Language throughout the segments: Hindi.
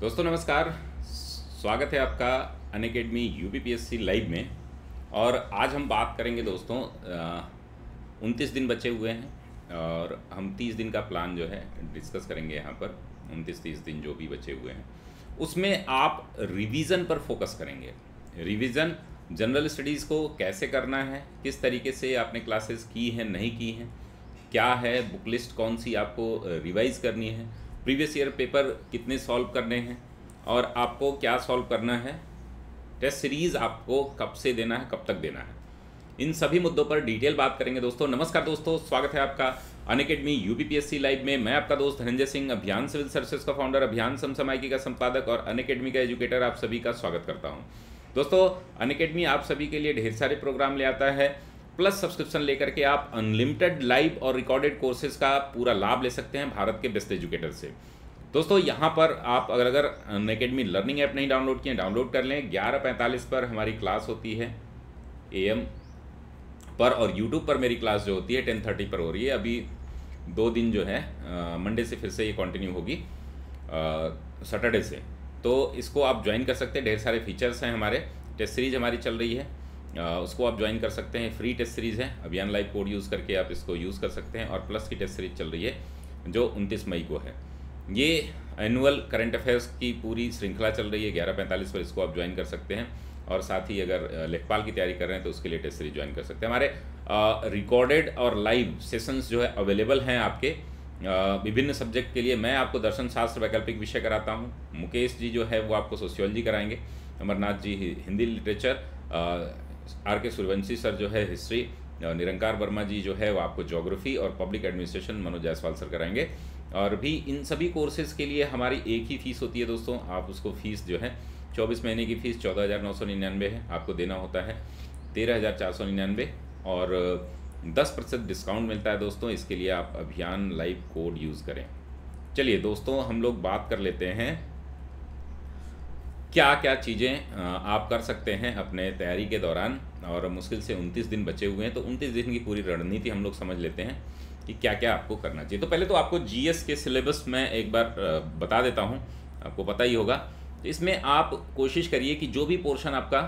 दोस्तों नमस्कार। स्वागत है आपका अनअकैडमी यूपीपीएससी लाइव में। और आज हम बात करेंगे दोस्तों 29 दिन बचे हुए हैं और हम 30 दिन का प्लान जो है डिस्कस करेंगे यहाँ पर। 29-30 दिन जो भी बचे हुए हैं उसमें आप रिवीजन पर फोकस करेंगे। रिवीजन जनरल स्टडीज़ को कैसे करना है, किस तरीके से आपने क्लासेस की हैं नहीं की हैं, क्या है बुक लिस्ट, कौन सी आपको रिवाइज करनी है, प्रीवियस ईयर पेपर कितने सॉल्व करने हैं और आपको क्या सॉल्व करना है, टेस्ट सीरीज़ आपको कब से देना है, कब तक देना है, इन सभी मुद्दों पर डिटेल बात करेंगे दोस्तों। नमस्कार दोस्तों, स्वागत है आपका अनअकैडमी यूपीपीएससी लाइव में। मैं आपका दोस्त धनंजय सिंह, अभियान सिविल सर्विसेज का फाउंडर, अभियान समसामयिकी का संपादक और अनअकैडमी का एजुकेटर, आप सभी का स्वागत करता हूं। दोस्तों अनअकैडमी आप सभी के लिए ढेर सारे प्रोग्राम ले आता है, प्लस सब्सक्रिप्शन लेकर के आप अनलिमिटेड लाइव और रिकॉर्डेड कोर्सेज का पूरा लाभ ले सकते हैं भारत के बेस्ट एजुकेटर से। दोस्तों यहाँ पर आप अगर अनअकैडमी लर्निंग ऐप नहीं डाउनलोड किए, डाउनलोड कर लें। 11:45 पर हमारी क्लास होती है AM पर, और यूट्यूब पर मेरी क्लास जो होती है 10:30 पर हो रही है। अभी 2 दिन जो है मंडे से फिर से ये कंटिन्यू होगी सैटरडे से, तो इसको आप ज्वाइन कर सकते हैं। ढेर सारे फीचर्स हैं, हमारे टेस्ट सीरीज हमारी चल रही है, उसको आप ज्वाइन कर सकते हैं। फ्री टेस्ट सीरीज़ है, अभियान लाइव कोड यूज़ करके आप इसको यूज़ कर सकते हैं। और प्लस की टेस्ट सीरीज चल रही है जो 29 मई को है। ये एनुअल करंट अफेयर्स की पूरी श्रृंखला चल रही है 11:45 पर, इसको आप ज्वाइन कर सकते हैं। और साथ ही अगर लेखपाल की तैयारी कर रहे हैं तो उसके लिए टेस्ट सीरीज ज्वाइन कर सकते हैं। हमारे रिकॉर्डेड और लाइव सेशंस जो है अवेलेबल हैं आपके विभिन्न सब्जेक्ट के लिए। मैं आपको दर्शन शास्त्र वैकल्पिक विषय कराता हूँ, मुकेश जी जो है वो आपको सोशियोलॉजी कराएंगे, Amarnath ji Hindi literature, RK Suryavanshi sir जो है हिस्ट्री, निरंकार वर्मा जी जो है वो आपको ज्योग्राफी और public administration Manoj Jaiswal sir कराएंगे। और भी इन सभी कोर्सेज़ के लिए हमारी एक ही फ़ीस होती है दोस्तों। आप उसको फ़ीस जो है 24 महीने की फ़ीस 14,999 है, आपको देना होता है 13,499 और 10% डिस्काउंट मिलता है दोस्तों। इसके लिए आप अभियान लाइव कोड यूज़ करें। चलिए दोस्तों हम लोग बात कर लेते हैं क्या क्या चीज़ें आप कर सकते हैं अपने तैयारी के दौरान। और मुश्किल से 29 दिन बचे हुए हैं, तो 29 दिन की पूरी रणनीति हम लोग समझ लेते हैं कि क्या क्या आपको करना चाहिए। तो पहले तो आपको GS के सिलेबस में एक बार बता देता हूँ, आपको पता ही होगा। तो इसमें आप कोशिश करिए कि जो भी पोर्शन आपका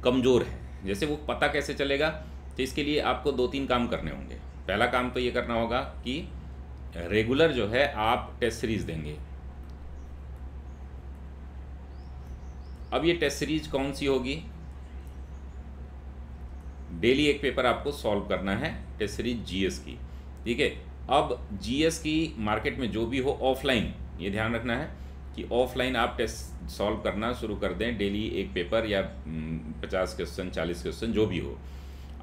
कमज़ोर है, जैसे वो पता कैसे चलेगा, तो इसके लिए आपको 2-3 काम करने होंगे। पहला काम तो ये करना होगा कि रेगुलर जो है आप टेस्ट सीरीज़ देंगे। अब ये टेस्ट सीरीज कौन सी होगी? डेली एक पेपर आपको सॉल्व करना है, टेस्ट सीरीज GS की, ठीक है। अब GS की मार्केट में जो भी हो ऑफलाइन, ये ध्यान रखना है कि ऑफलाइन आप टेस्ट सॉल्व करना शुरू कर दें। डेली एक पेपर या 50 क्वेश्चन 40 क्वेश्चन जो भी हो,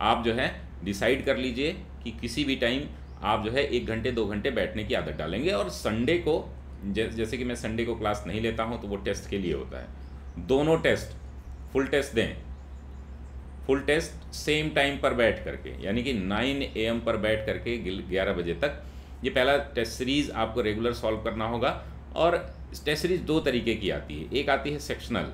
आप जो है डिसाइड कर लीजिए कि किसी भी टाइम आप जो है 1 घंटे 2 घंटे बैठने की आदत डालेंगे। और संडे को जैसे कि मैं संडे को क्लास नहीं लेता हूँ तो वो टेस्ट के लिए होता है। दोनों टेस्ट फुल टेस्ट दें, फुल टेस्ट सेम टाइम पर बैठ करके, यानी कि 9 AM पर बैठ करके 11 बजे तक। ये पहला टेस्ट सीरीज़ आपको रेगुलर सॉल्व करना होगा। और टेस्ट सीरीज़ 2 तरीके की आती है, एक आती है सेक्शनल।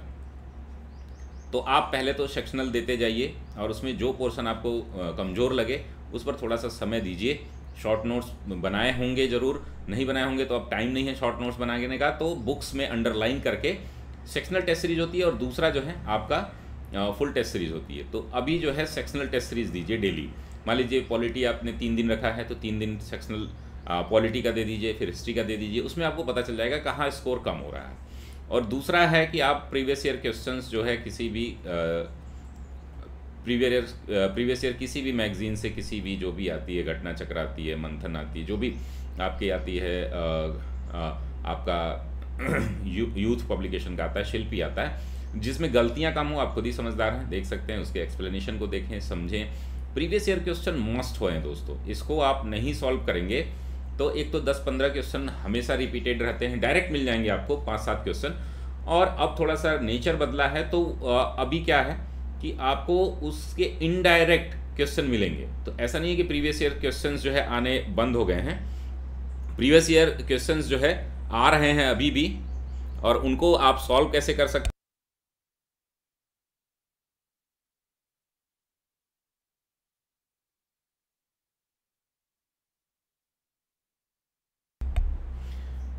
तो आप पहले तो सेक्शनल देते जाइए और उसमें जो पोर्शन आपको कमज़ोर लगे उस पर थोड़ा सा समय दीजिए। शॉर्ट नोट्स बनाए होंगे ज़रूर, नहीं बनाए होंगे तो अब टाइम नहीं है शॉर्ट नोट्स बनाने का, तो बुक्स में अंडरलाइन करके सेक्शनल टेस्ट सीरीज होती है और दूसरा जो है आपका फुल टेस्ट सीरीज होती है। तो अभी जो है सेक्शनल टेस्ट सीरीज दीजिए डेली। मान लीजिए पॉलिटी आपने 3 दिन रखा है तो 3 दिन सेक्शनल पॉलिटी का दे दीजिए, फिर हिस्ट्री का दे दीजिए। उसमें आपको पता चल जाएगा कहाँ स्कोर कम हो रहा है। और दूसरा है कि आप प्रीवियस ईयर क्वेश्चंस जो है किसी भी प्रीवियस ईयर किसी भी मैगजीन से, किसी भी जो भी आती है, घटना चक्र आती है, मंथन आती है, जो भी आपकी आती है, आपका यूथ पब्लिकेशन का आता है, शिल्पी आता है, जिसमें गलतियां कम हो, आप खुद ही समझदार हैं, देख सकते हैं, उसके एक्सप्लेनेशन को देखें, समझें। प्रीवियस ईयर क्वेश्चन मस्ट हो दोस्तों, इसको आप नहीं सॉल्व करेंगे तो एक तो 10-15 क्वेश्चन हमेशा रिपीटेड रहते हैं, डायरेक्ट मिल जाएंगे आपको 5-7 क्वेश्चन। और अब थोड़ा सा नेचर बदला है, तो अभी क्या है कि आपको उसके इनडायरेक्ट क्वेश्चन मिलेंगे। तो ऐसा नहीं है कि प्रीवियस ईयर क्वेश्चंस जो है आने बंद हो गए हैं, प्रीवियस ईयर क्वेश्चंस जो है आ रहे हैं अभी भी, और उनको आप सॉल्व कैसे कर सकते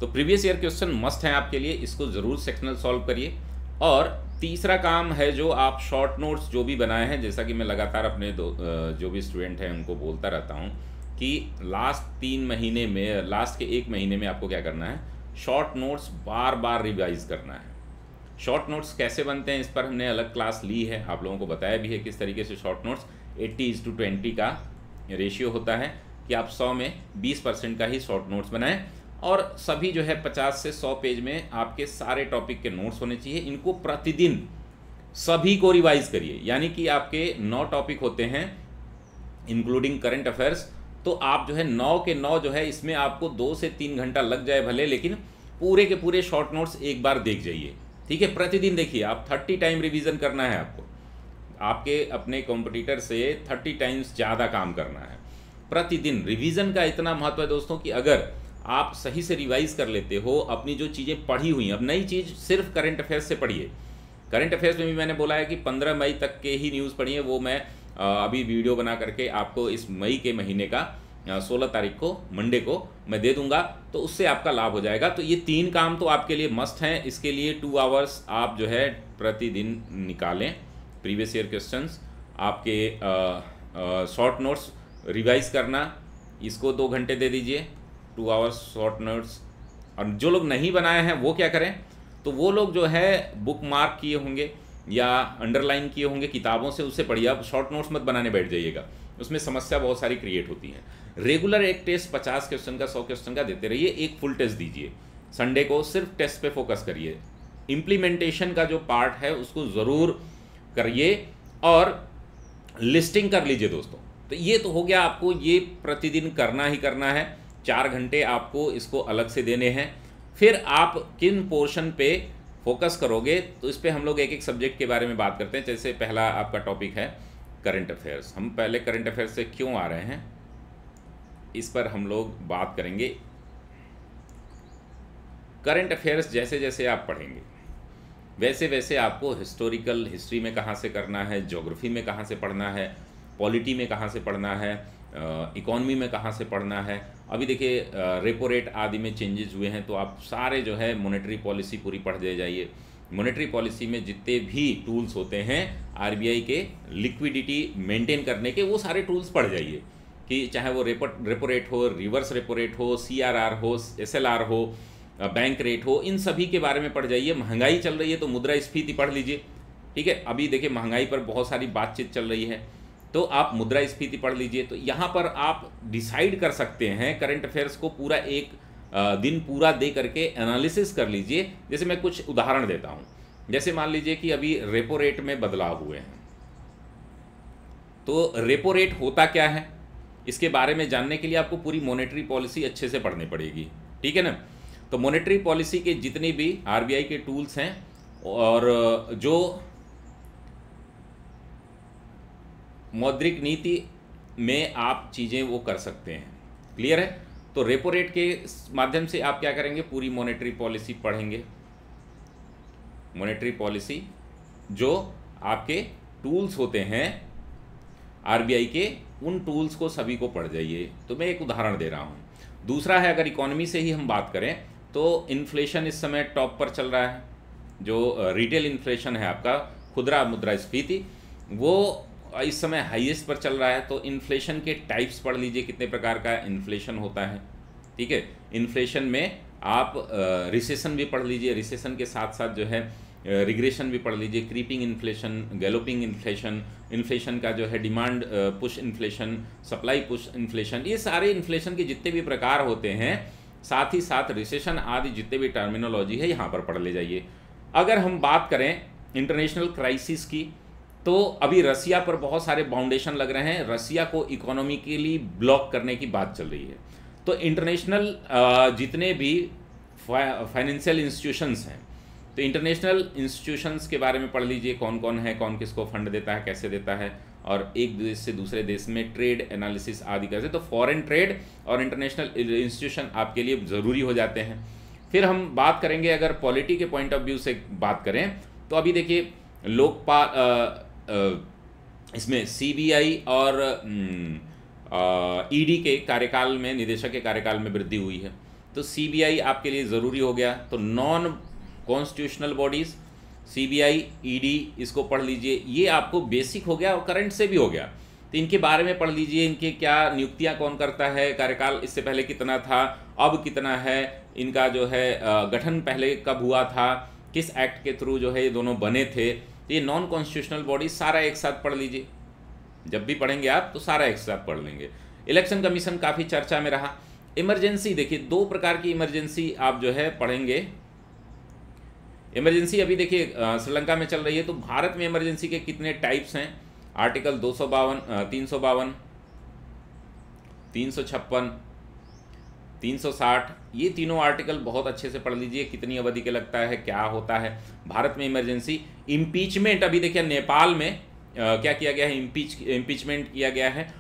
तो प्रीवियस ईयर क्वेश्चन मस्ट हैं आपके लिए, इसको ज़रूर सेक्शनल सॉल्व करिए। और तीसरा काम है जो आप शॉर्ट नोट्स जो भी बनाए हैं, जैसा कि मैं लगातार अपने जो भी स्टूडेंट हैं उनको बोलता रहता हूँ कि लास्ट 3 महीने में, लास्ट के 1 महीने में आपको क्या करना है, शॉर्ट नोट्स बार बार रिवाइज करना है। शॉर्ट नोट्स कैसे बनते हैं इस पर हमने अलग क्लास ली है, आप लोगों को बताया भी है किस तरीके से शॉर्ट नोट्स 80:20 का रेशियो होता है कि आप 100 में 20% का ही शॉर्ट नोट्स बनाएं, और सभी जो है 50 से 100 पेज में आपके सारे टॉपिक के नोट्स होने चाहिए। इनको प्रतिदिन सभी को रिवाइज करिए, यानी कि आपके 9 टॉपिक होते हैं इंक्लूडिंग करंट अफेयर्स, तो आप जो है 9 के 9 जो है इसमें आपको 2 से 3 घंटा लग जाए भले, लेकिन पूरे के पूरे शॉर्ट नोट्स एक बार देख जाइए, ठीक है। प्रतिदिन देखिए, आप 30 टाइम रिवीजन करना है आपको, आपके अपने कॉम्पिटिटर से 30 टाइम्स ज़्यादा काम करना है प्रतिदिन। रिवीजन का इतना महत्व है दोस्तों कि अगर आप सही से रिवाइज कर लेते हो अपनी जो चीज़ें पढ़ी हुई हैं, अब नई चीज़ सिर्फ करंट अफेयर्स से पढ़िए। करंट अफेयर्स में भी मैंने बोला है कि 15 मई तक के ही न्यूज़ पढ़िए, वो मैं अभी वीडियो बना करके आपको इस मई के महीने का 16 तारीख को मंडे को मैं दे दूंगा, तो उससे आपका लाभ हो जाएगा। तो ये 3 काम तो आपके लिए मस्ट हैं। इसके लिए 2 आवर्स आप जो है प्रतिदिन निकालें। प्रीवियस ईयर क्वेश्चंस, आपके शॉर्ट नोट्स रिवाइज करना, इसको 2 घंटे दे दीजिए, 2 आवर्स शॉर्ट नोट्स। और जो लोग नहीं बनाए हैं वो क्या करें, तो वो लोग जो है बुक मार्क किए होंगे या अंडरलाइन किए होंगे किताबों से, उससे पढ़िए। आप शॉर्ट नोट्स मत बनाने बैठ जाइएगा, उसमें समस्या बहुत सारी क्रिएट होती है। रेगुलर एक टेस्ट 50 क्वेश्चन का 100 क्वेश्चन का देते रहिए, एक फुल टेस्ट दीजिए। संडे को सिर्फ टेस्ट पे फोकस करिए। इम्प्लीमेंटेशन का जो पार्ट है उसको ज़रूर करिए और लिस्टिंग कर लीजिए दोस्तों। तो ये तो हो गया, आपको ये प्रतिदिन करना ही करना है। 4 घंटे आपको इसको अलग से देने हैं। फिर आप किन पोर्शन पे फोकस करोगे, तो इस पर हम लोग एक एक सब्जेक्ट के बारे में बात करते हैं। जैसे पहला आपका टॉपिक है करंट अफेयर्स। हम पहले करंट अफेयर्स से क्यों आ रहे हैं इस पर हम लोग बात करेंगे। करंट अफेयर्स जैसे जैसे आप पढ़ेंगे वैसे वैसे आपको हिस्टोरिकल हिस्ट्री में कहाँ से करना है, ज्योग्राफी में कहाँ से पढ़ना है, पॉलिटी में कहाँ से पढ़ना है, इकोनॉमी में कहाँ से पढ़ना है। अभी देखिए रेपो रेट आदि में चेंजेस हुए हैं, तो आप सारे जो है मॉनेटरी पॉलिसी पूरी पढ़ दे जाइए। मॉनेटरी पॉलिसी में जितने भी टूल्स होते हैं आरबीआई के लिक्विडिटी मेंटेन करने के, वो सारे टूल्स पढ़ जाइए, कि चाहे वो रेपो रेट हो, रिवर्स रेपो रेट हो, सीआरआर हो, एसएलआर हो, बैंक रेट हो, इन सभी के बारे में पढ़ जाइए। महंगाई चल रही है तो मुद्रास्फीति पढ़ लीजिए, ठीक है। अभी देखिए महंगाई पर बहुत सारी बातचीत चल रही है, तो आप मुद्रास्फीति पढ़ लीजिए। तो यहाँ पर आप डिसाइड कर सकते हैं करंट अफेयर्स को पूरा एक दिन पूरा दे करके एनालिसिस कर लीजिए। जैसे मैं कुछ उदाहरण देता हूँ, जैसे मान लीजिए कि अभी रेपो रेट में बदलाव हुए हैं, तो रेपो रेट होता क्या है इसके बारे में जानने के लिए आपको पूरी मॉनेटरी पॉलिसी अच्छे से पढ़नी पड़ेगी, ठीक है ना। तो मॉनेटरी पॉलिसी के जितने भी आरबीआई के टूल्स हैं और जो मौद्रिक नीति में आप चीज़ें वो कर सकते हैं, क्लियर है। तो रेपो रेट के माध्यम से आप क्या करेंगे, पूरी मॉनेटरी पॉलिसी पढ़ेंगे। मॉनेटरी पॉलिसी जो आपके टूल्स होते हैं आरबीआई के, उन टूल्स को सभी को पढ़ जाइए। तो मैं एक उदाहरण दे रहा हूँ। दूसरा है, अगर इकोनॉमी से ही हम बात करें तो इन्फ्लेशन इस समय टॉप पर चल रहा है। जो रिटेल इन्फ्लेशन है आपका, खुदरा मुद्रास्फीति, वो इस समय हाईएस्ट पर चल रहा है। तो इन्फ्लेशन के टाइप्स पढ़ लीजिए, कितने प्रकार का इन्फ्लेशन होता है, ठीक है। इन्फ्लेशन में आप रिसेशन भी पढ़ लीजिए, रिसेशन के साथ साथ जो है रिग्रेशन भी पढ़ लीजिए, creeping inflation, galloping inflation, inflation का जो है demand push inflation, supply push inflation, ये सारे इन्फ्लेशन के जितने भी प्रकार होते हैं, साथ ही साथ रिसेशन आदि जितने भी टर्मिनोलॉजी है यहाँ पर पढ़ ले जाइए। अगर हम बात करें इंटरनेशनल क्राइसिस की, तो अभी रसिया पर बहुत सारे बाउंडेशन लग रहे हैं, रसिया को इकोनॉमिकली ब्लॉक करने की बात चल रही है। तो इंटरनेशनल जितने भी फाइनेंशियल इंस्टीट्यूशंस हैं, तो इंटरनेशनल इंस्टीट्यूशंस के बारे में पढ़ लीजिए, कौन कौन है, कौन किसको फंड देता है, कैसे देता है, और एक देश से दूसरे देश में ट्रेड एनालिसिस आदि कैसे। तो फॉरेन ट्रेड और इंटरनेशनल इंस्टीट्यूशन आपके लिए ज़रूरी हो जाते हैं। फिर हम बात करेंगे, अगर पॉलिटी के पॉइंट ऑफ व्यू से बात करें, तो अभी देखिए लोकपाल इसमें सीबीआई और ईडी के कार्यकाल में, निदेशक के कार्यकाल में वृद्धि हुई है। तो सीबीआई आपके लिए ज़रूरी हो गया। तो non constitutional bodies, CBI, ED, इसको पढ़ लीजिए, ये आपको बेसिक हो गया और करंट से भी हो गया। तो इनके बारे में पढ़ लीजिए, इनके क्या नियुक्तियां कौन करता है, कार्यकाल इससे पहले कितना था, अब कितना है, इनका जो है गठन पहले कब हुआ था, किस एक्ट के थ्रू जो है ये दोनों बने थे। तो ये नॉन कॉन्स्टिट्यूशनल बॉडी सारा एक साथ पढ़ लीजिए, जब भी पढ़ेंगे आप तो सारा एक साथ पढ़ लेंगे। इलेक्शन कमीशन काफ़ी चर्चा में रहा। इमरजेंसी देखिए, 2 प्रकार की इमरजेंसी आप जो है पढ़ेंगे। इमरजेंसी अभी देखिए श्रीलंका में चल रही है, तो भारत में इमरजेंसी के कितने टाइप्स हैं। आर्टिकल 252, 352, 356, 360, ये तीनों आर्टिकल बहुत अच्छे से पढ़ लीजिए, कितनी अवधि के लगता है, क्या होता है भारत में इमरजेंसी। इम्पीचमेंट, अभी देखिए नेपाल में क्या किया गया है, इम्पीचमेंट किया गया है,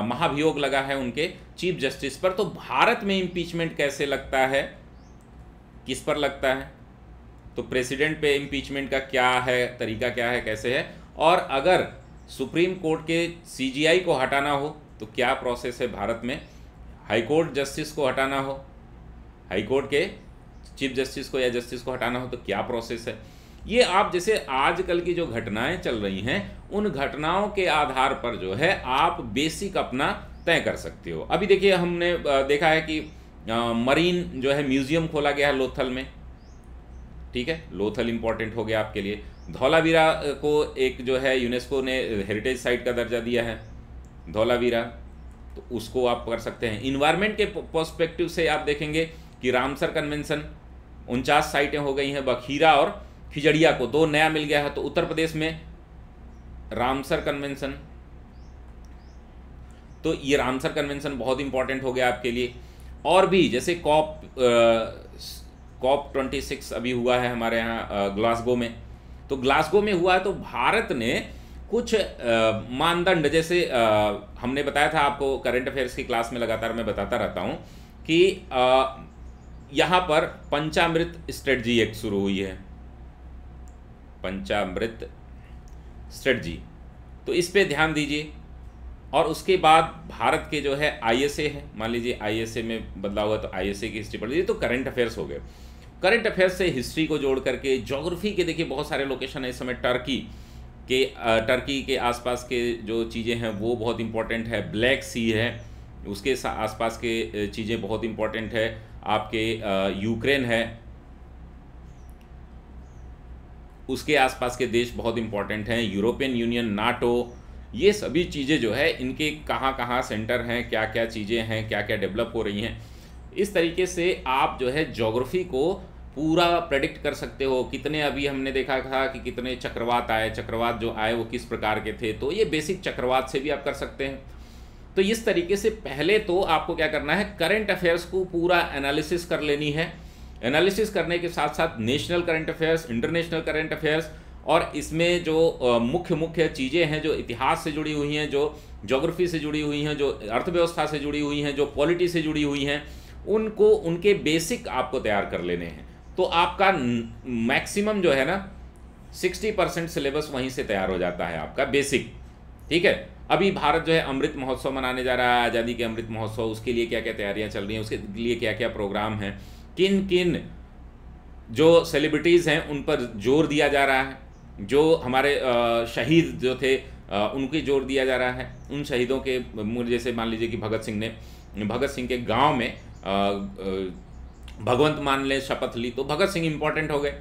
महाभियोग लगा है उनके चीफ जस्टिस पर। तो भारत में इम्पीचमेंट कैसे लगता है, किस पर लगता है, तो प्रेसिडेंट पे इम्पीचमेंट का क्या है, तरीका क्या है, कैसे है, और अगर सुप्रीम कोर्ट के सीजीआई को हटाना हो तो क्या प्रोसेस है भारत में, हाई कोर्ट जस्टिस को हटाना हो, हाई कोर्ट के चीफ जस्टिस को या जस्टिस को हटाना हो तो क्या प्रोसेस है। ये आप जैसे आजकल की जो घटनाएं चल रही हैं उन घटनाओं के आधार पर जो है आप बेसिक अपना तय कर सकते हो। अभी देखिए हमने देखा है कि मरीन जो है म्यूजियम खोला गया है लोथल में, ठीक है, लोथल इंपॉर्टेंट हो गया आपके लिए। धौलावीरा को एक जो है यूनेस्को ने हेरिटेज साइट का दर्जा दिया है, धौलावीरा, तो उसको आप कर सकते हैं। इन्वायरमेंट के पर्सपेक्टिव से आप देखेंगे कि रामसर कन्वेंशन 49 साइटें हो गई हैं, बखीरा और खिजड़िया को 2 नया मिल गया है। तो उत्तर प्रदेश में रामसर कन्वेंशन, तो ये रामसर कन्वेंशन बहुत इंपॉर्टेंट हो गया आपके लिए। और भी जैसे COP 26 अभी हुआ है हमारे यहाँ ग्लासगो में, तो ग्लासगो में हुआ है, तो भारत ने कुछ मानदंड, जैसे हमने बताया था आपको करंट अफेयर्स की क्लास में, लगातार मैं बताता रहता हूँ कि यहाँ पर पंचामृत स्ट्रेटजी एक शुरू हुई है, पंचामृत स्ट्रेटजी, तो इस पे ध्यान दीजिए। और उसके बाद भारत के जो है ISA है, मान लीजिए ISA में बदलाव हुआ तो ISA की हिस्ट्री पढ़ लीजिए। तो करंट अफेयर्स हो गए। करंट अफेयर्स से हिस्ट्री को जोड़ करके ज्योग्राफी के देखिए बहुत सारे लोकेशन है इस समय, टर्की के आसपास के जो चीज़ें हैं वो बहुत इंपॉर्टेंट है, ब्लैक सी है उसके आसपास के चीज़ें बहुत इंपॉर्टेंट है, आपके यूक्रेन है उसके आसपास के देश बहुत इंपॉर्टेंट हैं, यूरोपियन यूनियन, नाटो, ये सभी चीज़ें जो है इनके कहाँ कहाँ सेंटर हैं, क्या क्या चीज़ें हैं, क्या क्या डेवलप हो रही हैं। इस तरीके से आप जो है ज्योग्राफी को पूरा प्रेडिक्ट कर सकते हो। कितने, अभी हमने देखा था कि कितने चक्रवात आए, चक्रवात जो आए वो किस प्रकार के थे, तो ये बेसिक चक्रवात से भी आप कर सकते हैं। तो इस तरीके से पहले तो आपको क्या करना है, करंट अफेयर्स को पूरा एनालिसिस कर लेनी है। एनालिसिस करने के साथ साथ national current affairs, international current affairs, और इसमें जो मुख्य चीज़ें हैं जो इतिहास से जुड़ी हुई हैं, जो ज्योग्राफी से जुड़ी हुई हैं, जो अर्थव्यवस्था से जुड़ी हुई हैं, जो पॉलिटी से जुड़ी हुई हैं, उनको उनके बेसिक आपको तैयार कर लेने हैं। तो आपका मैक्सिमम जो है ना 60% सिलेबस वहीं से तैयार हो जाता है आपका बेसिक, ठीक है। अभी भारत जो है अमृत महोत्सव मनाने जा रहा है, आज़ादी के अमृत महोत्सव, उसके लिए क्या क्या तैयारियां चल रही हैं, उसके लिए क्या क्या प्रोग्राम हैं, किन किन जो सेलिब्रिटीज़ हैं उन पर जोर दिया जा रहा है, जो हमारे शहीद जो थे उनके जोर दिया जा रहा है, उन शहीदों के, जैसे मान लीजिए कि भगत सिंह के गांव में भगवंत मान ले शपथ ली, तो भगत सिंह इंपॉर्टेंट हो गए।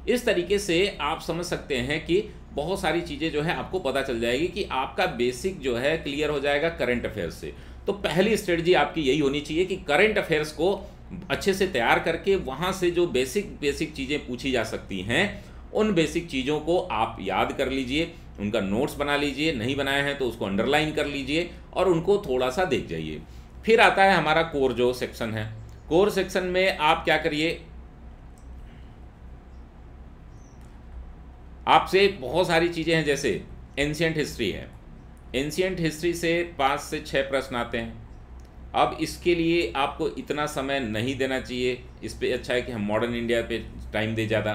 इस तरीके से आप समझ सकते हैं कि बहुत सारी चीज़ें जो है आपको पता चल जाएगी कि आपका बेसिक जो है क्लियर हो जाएगा करंट अफेयर्स से। तो पहली स्ट्रेटजी आपकी यही होनी चाहिए कि करंट अफेयर्स को अच्छे से तैयार करके वहाँ से जो बेसिक चीज़ें पूछी जा सकती हैं उन बेसिक चीज़ों को आप याद कर लीजिए, उनका नोट्स बना लीजिए, नहीं बनाए हैं तो उसको अंडरलाइन कर लीजिए और उनको थोड़ा सा देख जाइए। फिर आता है हमारा कोर जो सेक्शन है। कोर सेक्शन में आप क्या करिए, आपसे बहुत सारी चीज़ें हैं, जैसे एंशिएंट हिस्ट्री है, एंशिएंट हिस्ट्री से 5 से 6 प्रश्न आते हैं। अब इसके लिए आपको इतना समय नहीं देना चाहिए, इस पे अच्छा है कि हम मॉडर्न इंडिया पे टाइम दे ज़्यादा।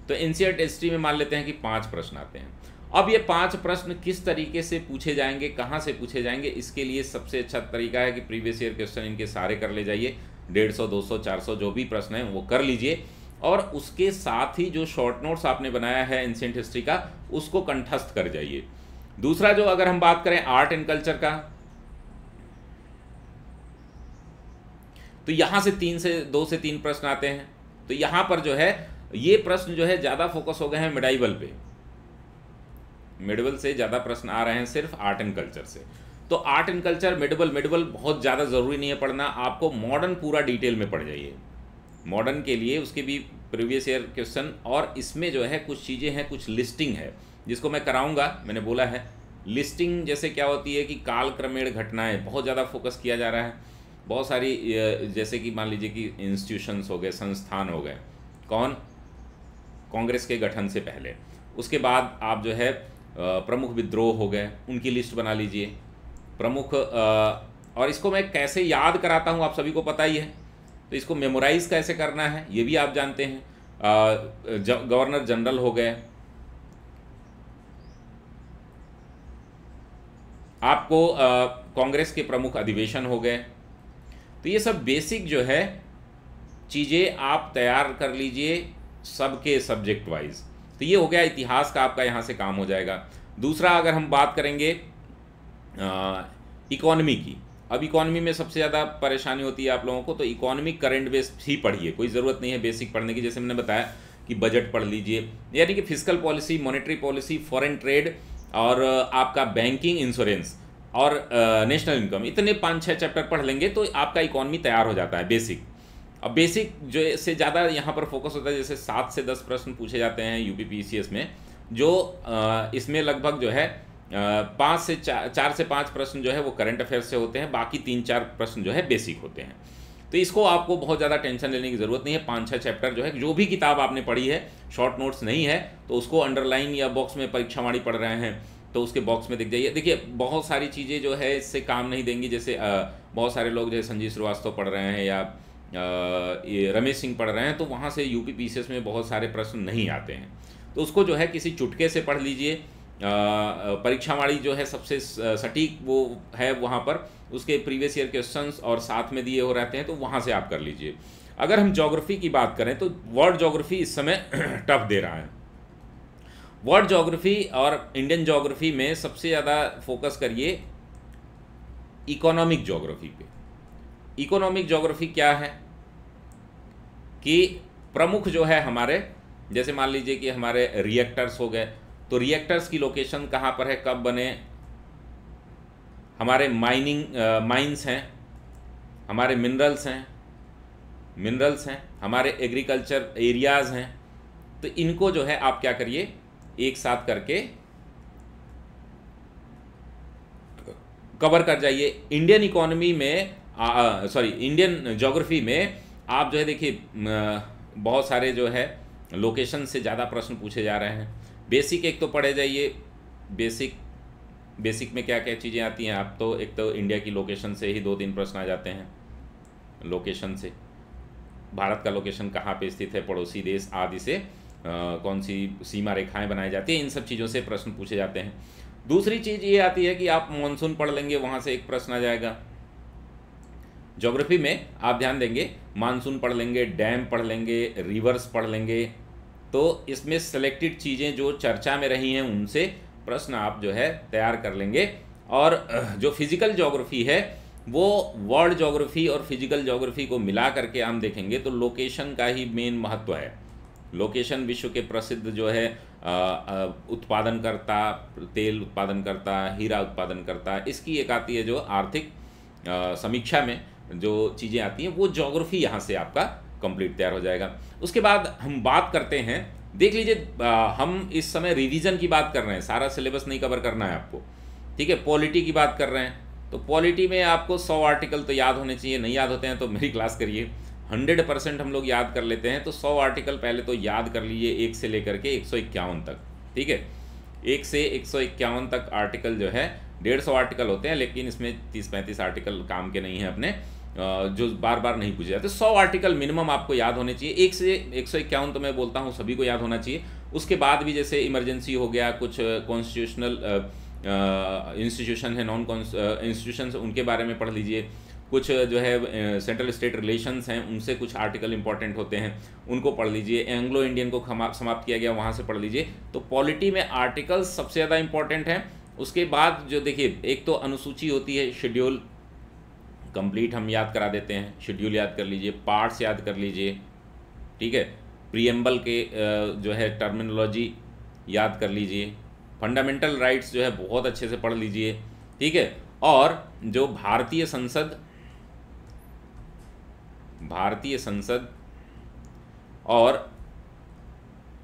तो एंशिएंट हिस्ट्री में मान लेते हैं कि 5 प्रश्न आते हैं। अब ये 5 प्रश्न किस तरीके से पूछे जाएंगे, कहाँ से पूछे जाएंगे, इसके लिए सबसे अच्छा तरीका है कि प्रीवियस ईयर क्वेश्चन इनके सारे कर ले जाइए, 150, 200, 400 जो भी प्रश्न हैं वो कर लीजिए, और उसके साथ ही जो शॉर्ट नोट्स आपने बनाया है एंशिएंट हिस्ट्री का उसको कंठस्थ कर जाइए। दूसरा जो अगर हम बात करें आर्ट एंड कल्चर का, तो यहां से 2 से 3 प्रश्न आते हैं। तो यहां पर जो है ये प्रश्न जो है ज़्यादा फोकस हो गए हैं मिडाइवल पे, मिडवल से ज़्यादा प्रश्न आ रहे हैं सिर्फ आर्ट एंड कल्चर से। तो आर्ट एंड कल्चर मिडवल बहुत ज़्यादा ज़रूरी नहीं है पढ़ना, आपको मॉडर्न पूरा डिटेल में पढ़ जाइए। मॉडर्न के लिए उसके भी प्रीवियस ईयर क्वेश्चन, और इसमें जो है कुछ चीज़ें हैं, कुछ लिस्टिंग है जिसको मैं कराऊंगा। मैंने बोला है लिस्टिंग जैसे क्या होती है कि काल क्रमेण घटनाएं बहुत ज़्यादा फोकस किया जा रहा है। बहुत सारी जैसे कि मान लीजिए कि इंस्टीट्यूशंस हो गए, संस्थान हो गए, कौन, कांग्रेस के गठन से पहले, उसके बाद आप जो है प्रमुख विद्रोह हो गए, उनकी लिस्ट बना लीजिए प्रमुख। और इसको मैं कैसे याद कराता हूँ आप सभी को पता ही है, तो इसको मेमोराइज कैसे करना है ये भी आप जानते हैं। गवर्नर जनरल हो गए, आपको कांग्रेस के प्रमुख अधिवेशन हो गए। तो ये सब बेसिक जो है चीज़ें आप तैयार कर लीजिए सबके सब्जेक्ट वाइज। तो ये हो गया इतिहास का, आपका यहाँ से काम हो जाएगा। दूसरा अगर हम बात करेंगे इकोनॉमी की, अब इकोनॉमी में सबसे ज़्यादा परेशानी होती है आप लोगों को, तो इकोनॉमिक करंट बेस ही पढ़िए, कोई ज़रूरत नहीं है बेसिक पढ़ने की। जैसे मैंने बताया कि बजट पढ़ लीजिए, यानी कि fiscal policy, monetary policy, foreign trade, और आपका बैंकिंग, इंश्योरेंस और नेशनल इनकम, इतने 5-6 चैप्टर पढ़ लेंगे तो आपका इकोनॉमी तैयार हो जाता है बेसिक। अब बेसिक जो से ज़्यादा यहाँ पर फोकस होता है, जैसे 7 से 10 प्रश्न पूछे जाते हैं यूपी पीसीएस में, जो इसमें लगभग जो है 4 से 5 प्रश्न जो है वो करंट अफेयर्स से होते हैं, बाकी 3-4 प्रश्न जो है बेसिक होते हैं। तो इसको आपको बहुत ज़्यादा टेंशन लेने की ज़रूरत नहीं है। 5-6 चैप्टर जो है, जो भी किताब आपने पढ़ी है, शॉर्ट नोट्स नहीं है तो उसको अंडरलाइन या बॉक्स में परीक्षावाणी पढ़ रहे हैं तो उसके बॉक्स में दिख जाइए। देखिए बहुत सारी चीज़ें जो है इससे काम नहीं देंगी, जैसे बहुत सारे लोग जैसे संजीव श्रीवास्तव पढ़ रहे हैं या ये रमेश सिंह पढ़ रहे हैं, तो वहाँ से यूपी पीसीएस में बहुत सारे प्रश्न नहीं आते हैं, तो उसको जो है किसी चुटके से पढ़ लीजिए। परीक्षावाणी जो है सबसे सटीक वो है, वहाँ पर उसके प्रीवियस ईयर क्वेश्चंस और साथ में दिए हो रहते हैं, तो वहाँ से आप कर लीजिए। अगर हम ज्योग्राफी की बात करें तो वर्ल्ड ज्योग्राफी इस समय टफ दे रहा है। वर्ल्ड ज्योग्राफी और इंडियन ज्योग्राफी में सबसे ज़्यादा फोकस करिए इकोनॉमिक ज्योग्राफी पे। इकोनॉमिक ज्योग्राफी क्या है कि प्रमुख जो है हमारे, जैसे मान लीजिए कि हमारे रिएक्टर्स हो गए, तो रिएक्टर्स की लोकेशन कहाँ पर है, कब बने, हमारे माइंस हैं, हमारे मिनरल्स हैं, हमारे एग्रीकल्चर एरियाज़ हैं। तो इनको जो है आप क्या करिए, एक साथ करके कवर कर जाइए। इंडियन इकोनॉमी में इंडियन ज्योग्राफी में आप जो है देखिए बहुत सारे जो है लोकेशन से ज़्यादा प्रश्न पूछे जा रहे हैं। बेसिक एक तो पढ़े जाइए, बेसिक में क्या क्या चीज़ें आती हैं आप, तो एक तो इंडिया की लोकेशन से ही 2-3 प्रश्न आ जाते हैं। लोकेशन से भारत का लोकेशन कहाँ पे स्थित है, पड़ोसी देश आदि से कौन सी सीमा रेखाएं बनाई जाती हैं, इन सब चीज़ों से प्रश्न पूछे जाते हैं। दूसरी चीज़ ये आती है कि आप मॉनसून पढ़ लेंगे, वहाँ से एक प्रश्न आ जाएगा। ज्योग्राफी में आप ध्यान देंगे, मानसून पढ़ लेंगे, डैम पढ़ लेंगे, रिवर्स पढ़ लेंगे, तो इसमें सेलेक्टेड चीज़ें जो चर्चा में रही हैं उनसे प्रश्न आप जो है तैयार कर लेंगे। और जो फिजिकल ज्योग्राफी है वो वर्ल्ड ज्योग्राफी और फिजिकल ज्योग्राफी को मिला करके हम देखेंगे तो लोकेशन का ही मेन महत्व है। लोकेशन विश्व के प्रसिद्ध जो है उत्पादन करता, तेल उत्पादन करता, हीरा उत्पादन करता, इसकी एक आती है जो आर्थिक समीक्षा में जो चीज़ें आती हैं, वो ज्योग्राफी यहाँ से आपका कंप्लीट तैयार हो जाएगा। उसके बाद हम बात करते हैं, देख लीजिए हम इस समय रिवीजन की बात कर रहे हैं, सारा सिलेबस नहीं कवर करना है आपको, ठीक है। पॉलिटी की बात कर रहे हैं तो पॉलिटी में आपको 100 आर्टिकल तो याद होने चाहिए, नहीं याद होते हैं तो मेरी क्लास करिए। 100% हम लोग याद कर लेते हैं, तो 100 आर्टिकल पहले तो याद कर लीजिए, 1 से लेकर के 151 तक, ठीक है। 1 से 151 तक आर्टिकल जो है 150 आर्टिकल होते हैं, लेकिन इसमें 30-35 आर्टिकल काम के नहीं हैं अपने, जो बार बार नहीं पूछे जाते। 100 आर्टिकल मिनिमम आपको याद होने चाहिए। 1 से 151 तो मैं बोलता हूँ सभी को याद होना चाहिए। उसके बाद भी जैसे इमरजेंसी हो गया, कुछ कॉन्स्टिट्यूशनल इंस्टीट्यूशन है, नॉन इंस्टीट्यूशन, उनके बारे में पढ़ लीजिए। कुछ जो है सेंट्रल स्टेट रिलेशंस हैं उनसे कुछ आर्टिकल इंपॉर्टेंट होते हैं, उनको पढ़ लीजिए। एंग्लो इंडियन को समाप्त किया गया, वहाँ से पढ़ लीजिए। तो पॉलिटी में आर्टिकल्स सबसे ज़्यादा इंपॉर्टेंट हैं। उसके बाद जो देखिए, एक तो अनुसूची होती है, शेड्यूल कंप्लीट हम याद करा देते हैं, शेड्यूल याद कर लीजिए, पार्ट्स याद कर लीजिए, ठीक है। प्रीएम्बल के जो है टर्मिनोलॉजी याद कर लीजिए। फंडामेंटल राइट्स जो है बहुत अच्छे से पढ़ लीजिए, ठीक है। और जो भारतीय संसद और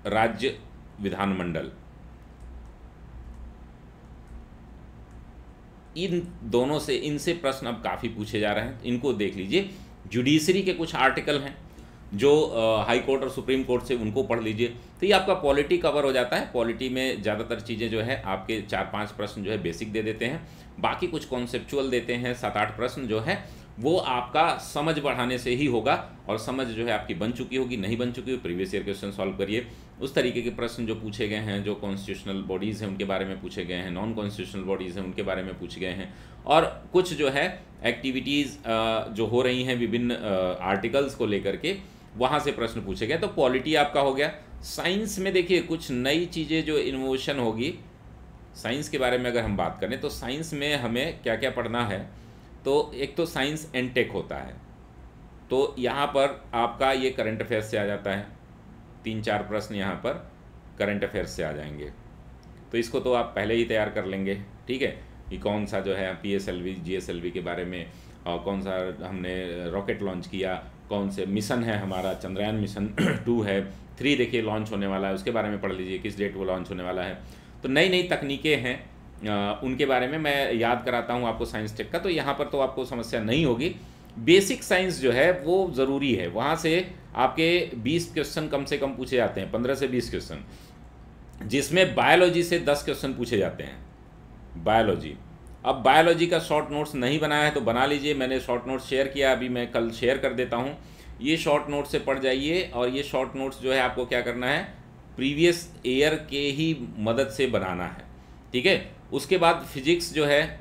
राज्य विधानमंडल, इन दोनों से, इनसे प्रश्न अब काफ़ी पूछे जा रहे हैं, इनको देख लीजिए। जुडिशरी के कुछ आर्टिकल हैं जो हाई कोर्ट और सुप्रीम कोर्ट से, उनको पढ़ लीजिए। तो ये आपका पॉलिटी कवर हो जाता है। पॉलिटी में ज़्यादातर चीज़ें जो है आपके 4-5 प्रश्न जो है बेसिक दे देते हैं, बाकी कुछ कॉन्सेप्चुअल देते हैं। 7-8 प्रश्न जो है वो आपका समझ बढ़ाने से ही होगा, और समझ जो है आपकी बन चुकी होगी, नहीं बन चुकी हो प्रीवियस ईयर क्वेश्चन सॉल्व करिए। उस तरीके के प्रश्न जो पूछे गए हैं, जो कॉन्स्टिट्यूशनल बॉडीज़ हैं उनके बारे में पूछे गए हैं, नॉन कॉन्स्टिट्यूशनल बॉडीज़ हैं उनके बारे में पूछे गए हैं, और कुछ जो है एक्टिविटीज़ जो हो रही हैं विभिन्न आर्टिकल्स को लेकर के, वहाँ से प्रश्न पूछे गए। तो पॉलिटी आपका हो गया। साइंस में देखिए कुछ नई चीज़ें जो इनोवेशन होगी, साइंस के बारे में अगर हम बात करें तो साइंस में हमें क्या क्या पढ़ना है। तो एक तो साइंस एंड टेक होता है, तो यहाँ पर आपका ये करंट अफेयर्स से आ जाता है। 3-4 प्रश्न यहाँ पर करंट अफेयर्स से आ जाएंगे, तो इसको तो आप पहले ही तैयार कर लेंगे, ठीक है। कि कौन सा जो है PSLV GSLV के बारे में, और कौन सा हमने रॉकेट लॉन्च किया, कौन से मिशन है हमारा, चंद्रयान मिशन 2 है, 3 देखिए लॉन्च होने वाला है, उसके बारे में पढ़ लीजिए, किस डेट वो लॉन्च होने वाला है। तो नई नई तकनीकें हैं, उनके बारे में मैं याद कराता हूँ आपको साइंस टेक का। तो यहाँ पर तो आपको समस्या नहीं होगी। बेसिक साइंस जो है वो ज़रूरी है, वहाँ से आपके 20 क्वेश्चन कम से कम पूछे जाते हैं, 15 से 20 क्वेश्चन, जिसमें बायोलॉजी से 10 क्वेश्चन पूछे जाते हैं। बायोलॉजी, अब बायोलॉजी का शॉर्ट नोट्स नहीं बनाया है तो बना लीजिए, मैंने शॉर्ट नोट्स शेयर किया, अभी मैं कल शेयर कर देता हूँ। ये शॉर्ट नोट्स से पढ़ जाइए, और ये शॉर्ट नोट्स जो है आपको क्या करना है, प्रीवियस ईयर के ही मदद से बनाना है, ठीक है। उसके बाद फिजिक्स जो है,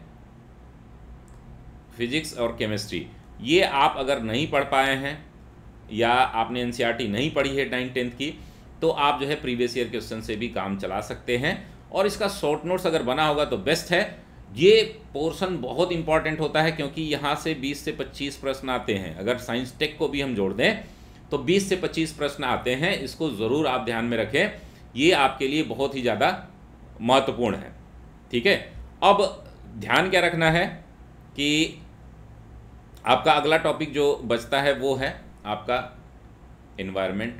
फिजिक्स और केमिस्ट्री, ये आप अगर नहीं पढ़ पाए हैं या आपने NCERT नहीं पढ़ी है 9th-10th की, तो आप जो है प्रीवियस ईयर क्वेश्चन से भी काम चला सकते हैं, और इसका शॉर्ट नोट्स अगर बना होगा तो बेस्ट है। ये पोर्शन बहुत इंपॉर्टेंट होता है, क्योंकि यहाँ से 20 से 25 प्रश्न आते हैं। अगर साइंस टेक को भी हम जोड़ दें तो 20 से 25 प्रश्न आते हैं, इसको ज़रूर आप ध्यान में रखें, ये आपके लिए बहुत ही ज़्यादा महत्वपूर्ण है, ठीक है। अब ध्यान क्या रखना है कि आपका अगला टॉपिक जो बचता है वो है आपका एनवायरनमेंट,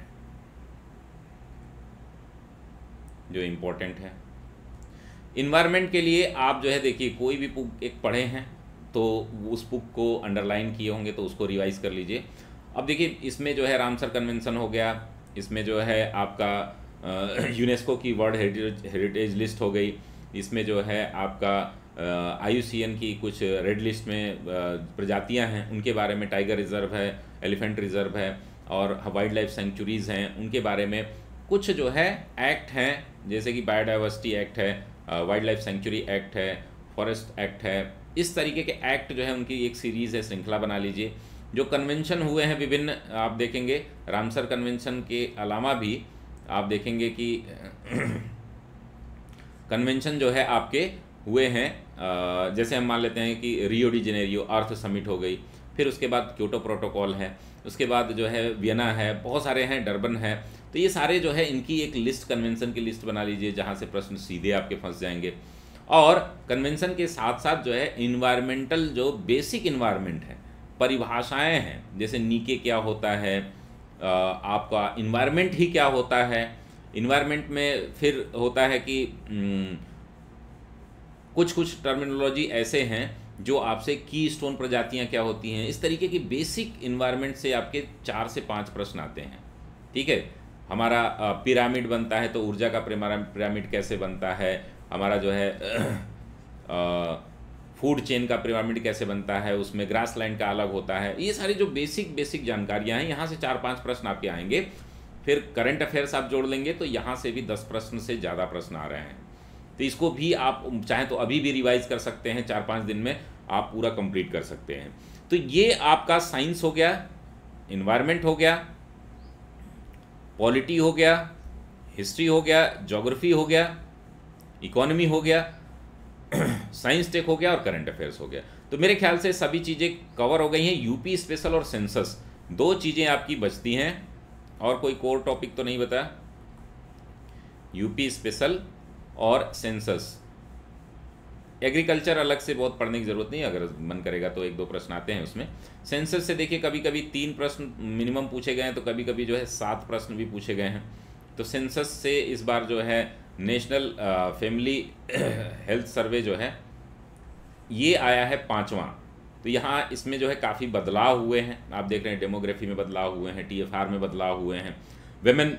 जो इम्पोर्टेंट है। इन्वायरमेंट के लिए आप जो है देखिए, कोई भी बुक एक पढ़े हैं तो उस बुक को अंडरलाइन किए होंगे तो उसको रिवाइज कर लीजिए। अब देखिए, इसमें जो है रामसर कन्वेंशन हो गया, इसमें जो है आपका यूनेस्को की वर्ल्ड हेरिटेज लिस्ट हो गई, इसमें जो है आपका IUCN की कुछ रेड लिस्ट में प्रजातियां हैं उनके बारे में, टाइगर रिजर्व है, एलिफेंट रिजर्व है, और वाइल्ड लाइफ सेंचुरीज़ हैं उनके बारे में। कुछ जो है एक्ट हैं, जैसे कि बायोडाइवर्सिटी एक्ट है, वाइल्ड लाइफ सेंचुरी एक्ट है, फॉरेस्ट एक्ट है, इस तरीके के एक्ट जो है उनकी एक सीरीज़ है, श्रृंखला बना लीजिए। जो कन्वेंशन हुए हैं विभिन्न, आप देखेंगे रामसर कन्वेंशन के अलावा भी आप देखेंगे कि कन्वेंशन जो है आपके हुए हैं, जैसे हम मान लेते हैं कि रियो डी जेनेरियो अर्थ समिट हो गई, फिर उसके बाद क्योटो प्रोटोकॉल है, उसके बाद जो है वियना है, बहुत सारे हैं, डरबन है। तो ये सारे जो है इनकी एक लिस्ट, कन्वेंशन की लिस्ट बना लीजिए, जहाँ से प्रश्न सीधे आपके फंस जाएंगे। और कन्वेंशन के साथ साथ जो है इन्वायरमेंटल, जो बेसिक इन्वायरमेंट है, परिभाषाएं हैं, जैसे नीके क्या होता है, आपका इन्वायरमेंट ही क्या होता है। इन्वायरमेंट में फिर होता है कि कुछ कुछ टर्मिनोलॉजी ऐसे हैं जो आपसे की स्टोन प्रजातियां क्या होती हैं, इस तरीके की बेसिक इन्वायरमेंट से आपके 4 से 5 प्रश्न आते हैं, ठीक है। हमारा पिरामिड बनता है तो ऊर्जा का पिरामिड कैसे बनता है, हमारा जो है फूड चेन का पिरामिड कैसे बनता है, उसमें ग्रास लैंड का अलग होता है। ये सारी जो बेसिक जानकारियां हैं, यहाँ से 4-5 प्रश्न आपके आएंगे। फिर करंट अफेयर्स आप जोड़ लेंगे तो यहाँ से भी 10 प्रश्न से ज़्यादा प्रश्न आ रहे हैं। तो इसको भी आप चाहें तो अभी भी रिवाइज कर सकते हैं, 4-5 दिन में आप पूरा कंप्लीट कर सकते हैं। तो ये आपका साइंस हो गया, इन्वायरमेंट हो गया, पॉलिटी हो गया, हिस्ट्री हो गया, ज्योग्राफी हो गया, इकोनॉमी हो गया, साइंस टेक हो गया और करंट अफेयर्स हो गया। तो मेरे ख्याल से सभी चीज़ें कवर हो गई हैं। यूपी स्पेशल और सेंसस, दो चीज़ें आपकी बचती हैं, और कोई कोर टॉपिक तो नहीं बता। यूपी स्पेशल और सेंसस, एग्रीकल्चर अलग से बहुत पढ़ने की ज़रूरत नहीं, अगर मन करेगा तो 1-2 प्रश्न आते हैं उसमें। सेंसस से देखिए कभी कभी 3 प्रश्न मिनिमम पूछे गए हैं, तो कभी कभी जो है 7 प्रश्न भी पूछे गए हैं। तो सेंसस से इस बार जो है नेशनल फैमिली हेल्थ सर्वे जो है ये आया है 5वां। तो यहाँ इसमें जो है काफ़ी बदलाव हुए हैं, आप देख रहे हैं डेमोग्राफी में बदलाव हुए हैं, TFR में बदलाव हुए हैं, वेमेन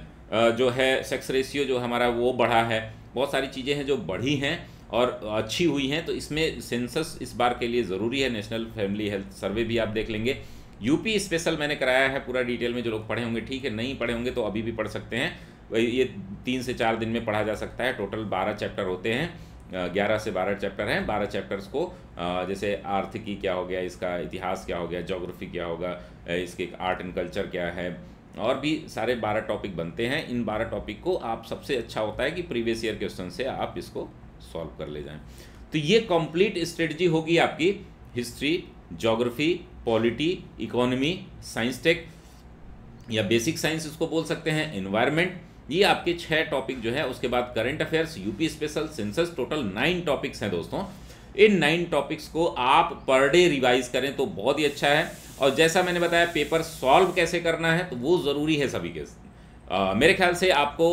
जो है सेक्स रेशियो जो हमारा वो बढ़ा है, बहुत सारी चीज़ें हैं जो बढ़ी हैं और अच्छी हुई हैं। तो इसमें सेंसस इस बार के लिए ज़रूरी है। नेशनल फैमिली हेल्थ सर्वे भी आप देख लेंगे। यूपी स्पेशल मैंने कराया है पूरा डिटेल में, जो लोग पढ़े होंगे ठीक है, नहीं पढ़े होंगे तो अभी भी पढ़ सकते हैं। ये 3 से 4 दिन में पढ़ा जा सकता है। टोटल 12 चैप्टर होते हैं, 11 से 12 चैप्टर हैं। 12 चैप्टर्स को जैसे आर्थिकी क्या हो गया, इसका इतिहास क्या हो गया, ज्योग्राफी क्या होगा, इसके आर्ट एंड कल्चर क्या है, और भी सारे 12 टॉपिक बनते हैं। इन 12 टॉपिक को आप सबसे अच्छा होता है कि प्रीवियस ईयर क्वेश्चन से आप इसको सॉल्व कर ले जाएं। तो ये कंप्लीट स्ट्रेटजी होगी आपकी history, geography, polity, economy, science tech या बेसिक साइंस इसको बोल सकते हैं, एनवायरनमेंट, ये आपके 6 टॉपिक जो है। उसके बाद current affairs, UP special, census, total 9 topics हैं दोस्तों। इन 9 टॉपिक्स को आप पर डे रिवाइज करें तो बहुत ही अच्छा है। और जैसा मैंने बताया पेपर सॉल्व कैसे करना है तो वो ज़रूरी है सभी के। मेरे ख्याल से आपको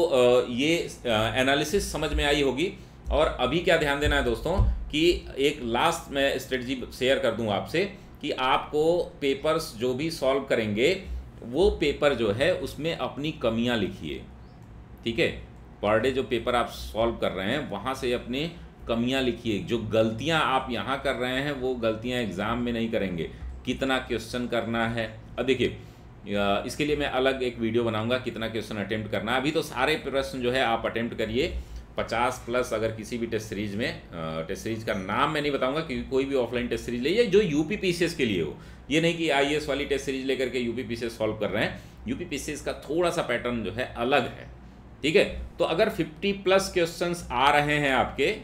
ये एनालिसिस समझ में आई होगी। और अभी क्या ध्यान देना है दोस्तों कि एक लास्ट मैं स्ट्रेटजी शेयर कर दूं आपसे कि आपको पेपर्स जो भी सॉल्व करेंगे वो पेपर जो है उसमें अपनी कमियां लिखिए, ठीक है। पर डे जो पेपर आप सॉल्व कर रहे हैं वहाँ से अपनी कमियां लिखिए। जो गलतियां आप यहाँ कर रहे हैं वो गलतियां एग्ज़ाम में नहीं करेंगे। कितना क्वेश्चन करना है, अब देखिए इसके लिए मैं अलग एक वीडियो बनाऊंगा कितना क्वेश्चन अटेम्प्ट करना है। अभी तो सारे प्रश्न जो है आप अटेम्प्ट करिए 50+ अगर किसी भी टेस्ट सीरीज में। टेस्ट सीरीज का नाम मैं नहीं बताऊंगा क्योंकि कोई भी ऑफलाइन टेस्ट सीरीज लीजिए जो यूपी पीसीएस के लिए हो। ये नहीं कि IAS वाली टेस्ट सीरीज लेकर के यूपी पीसीएस सॉल्व कर रहे हैं। यूपी पीसीएस का थोड़ा सा पैटर्न जो है अलग है, ठीक है। तो अगर 50+ क्वेश्चंस आ रहे हैं आपके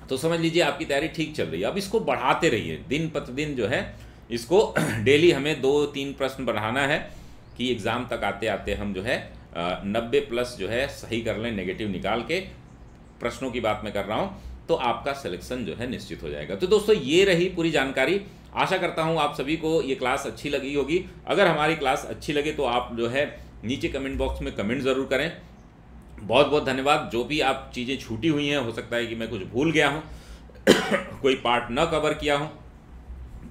तो समझ लीजिए आपकी तैयारी ठीक चल रही है। अब इसको बढ़ाते रहिए दिन प्रतिदिन जो है इसको डेली हमें 2-3 प्रश्न बढ़ाना है कि एग्ज़ाम तक आते आते हम जो है 90+ जो है सही कर लें, नेगेटिव निकाल के। प्रश्नों की बात मैं कर रहा हूँ तो आपका सिलेक्शन जो है निश्चित हो जाएगा। तो दोस्तों ये रही पूरी जानकारी। आशा करता हूँ आप सभी को ये क्लास अच्छी लगी होगी। अगर हमारी क्लास अच्छी लगे तो आप जो है नीचे कमेंट बॉक्स में कमेंट ज़रूर करें। बहुत बहुत धन्यवाद। जो भी आप चीज़ें छूटी हुई हैं, हो सकता है कि मैं कुछ भूल गया हूँ कोई पार्ट न कवर किया हूँ,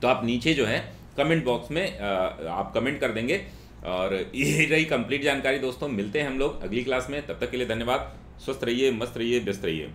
तो आप नीचे जो है कमेंट बॉक्स में आप कमेंट कर देंगे। और ये रही कंप्लीट जानकारी दोस्तों। मिलते हैं हम लोग अगली क्लास में, तब तक के लिए धन्यवाद। स्वस्थ रहिए, मस्त रहिए, व्यस्त रहिए।